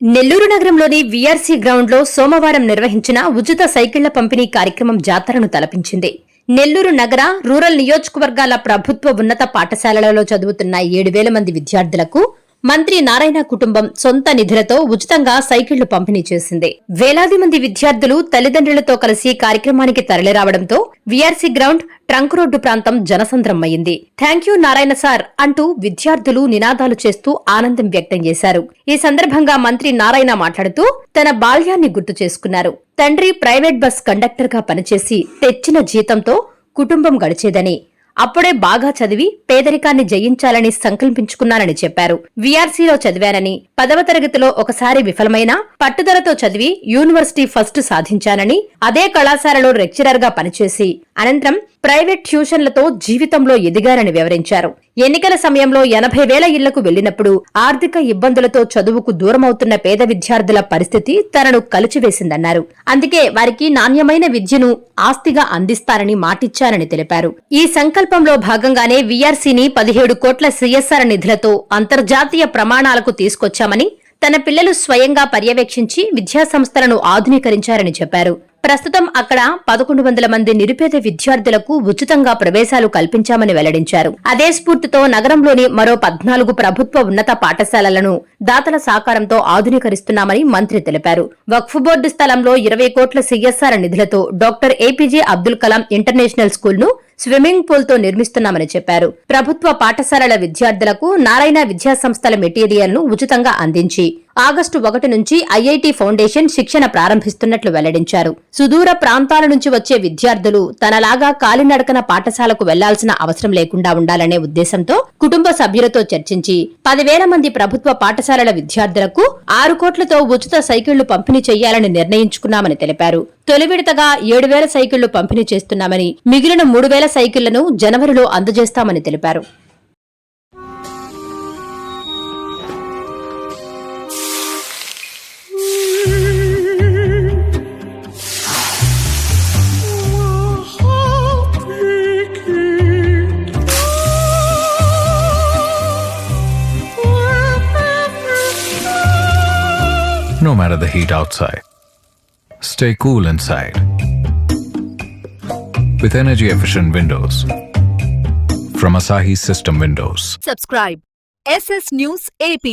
నెల్లూరు నగరంలోని వీఆర్సీ గ్రౌండ్లో సోమవారం నిర్వహించిన ఉచిత సైకిళ్ల పంపిణీ కార్యక్రమం జాతరను తలపించింది. నెల్లూరు నగర రూరల్ నియోజకవర్గాల ప్రభుత్వ ఉన్నత పాఠశాలలలో చదువుతున్న 7,000 మంది విద్యార్థులకు మంత్రి నారాయణ కుటుంబం సొంత నిధులతో ఉచితంగా సైకిళ్లు పంపిణీ చేసింది. వేలాది మంది విద్యార్థులు తల్లిదండ్రులతో కలిసి కార్యక్రమానికి తరలిరావడంతో వీఆర్సీ గ్రౌండ్ ట్రంక్ రోడ్డు ప్రాంతం జనసంద్రమయ్యింది. థ్యాంక్యూ నారాయణ సార్ అంటూ విద్యార్థులు నినాదాలు చేస్తూ ఆనందం వ్యక్తం చేశారు. ఈ సందర్భంగా మంత్రి నారాయణ మాట్లాడుతూ తన బాల్యాన్ని గుర్తు చేసుకున్నారు. తండ్రి ప్రైవేట్ బస్ కండక్టర్ గా పనిచేసి తెచ్చిన జీతంతో కుటుంబం గడిచేదని, అప్పుడే బాగా చదివి పేదరికాన్ని జయించాలని సంకల్పించుకున్నానని చెప్పారు. వీఆర్సీలో చదివానని, 10వ తరగతిలో ఒకసారి విఫలమైనా పట్టుదలతో చదివి యూనివర్సిటీ ఫస్ట్ సాధించానని, అదే కళాశాలలో లెక్చరర్ గా పనిచేసి అనంతరం ప్రైవేట్ ట్యూషన్లతో జీవితంలో ఎదిగారని వివరించారు. ఎన్నికల సమయంలో 80,000 ఇళ్లకు వెళ్లినప్పుడు ఆర్థిక ఇబ్బందులతో చదువుకు దూరమవుతున్న పేద విద్యార్థుల పరిస్థితి తనను కలిచివేసిందన్నారు. అందుకే వారికి నాణ్యమైన విద్యను ఆస్తిగా అందిస్తారని మాటిచ్చారని తెలిపారు. ఈ సంకల్పంలో భాగంగానే వీఆర్సీని 17 కోట్ల సిఎస్ఆర్ నిధులతో అంతర్జాతీయ ప్రమాణాలకు తీసుకొచ్చామని, తన పిల్లలు స్వయంగా పర్యవేక్షించి విద్యాసంస్థలను ఆధునీకరించారని చెప్పారు. ప్రస్తుతం అక్కడ 1,100 మంది నిరుపేద విద్యార్థులకు ఉచితంగా ప్రవేశాలు కల్పించామని వెల్లడించారు. అదే స్ఫూర్తితో నగరంలోని మరో 14 ప్రభుత్వ ఉన్నత పాఠశాలలను దాతల సహకారంతో ఆధునీకరిస్తున్నామని మంత్రి తెలిపారు. వక్ఫ్ బోర్డు స్థలంలో 20 కోట్ల సిఎస్ఆర్ నిధులతో doctor APJ Abdul Kalam international school ను స్విమ్మింగ్ పూల్ తో నిర్మిస్తున్నామని చెప్పారు. ప్రభుత్వ పాఠశాలల విద్యార్థులకు నారాయణ విద్యాసంస్థల మెటీరియల్ ను ఉచితంగా అందించి ఆగస్టు 1 నుంచి ఐఐటి ఫౌండేషన్ శిక్షణ ప్రారంభిస్తున్నట్లు వెల్లడించారు. సుదూర ప్రాంతాల నుంచి వచ్చే విద్యార్థులు తనలాగా కాలినడకన పాఠశాలకు వెళ్లాల్సిన అవసరం లేకుండా ఉండాలనే ఉద్దేశంతో కుటుంబ సభ్యులతో చర్చించి 10,000 మంది ప్రభుత్వ పాఠశాలల విద్యార్థులకు 6 కోట్లతో ఉచిత సైకిళ్లు పంపిణీ చేయాలని నిర్ణయించుకున్నామని తెలిపారు. తొలి విడతగా 7,000 సైకిళ్లు పంపిణీ చేస్తున్నామని, మిగిలిన 3,000 సైకిళ్లను జనవరిలో అందజేస్తామని తెలిపారు. No matter the heat outside, stay cool inside with energy-efficient windows from Asahi System Windows. Subscribe SS News AP.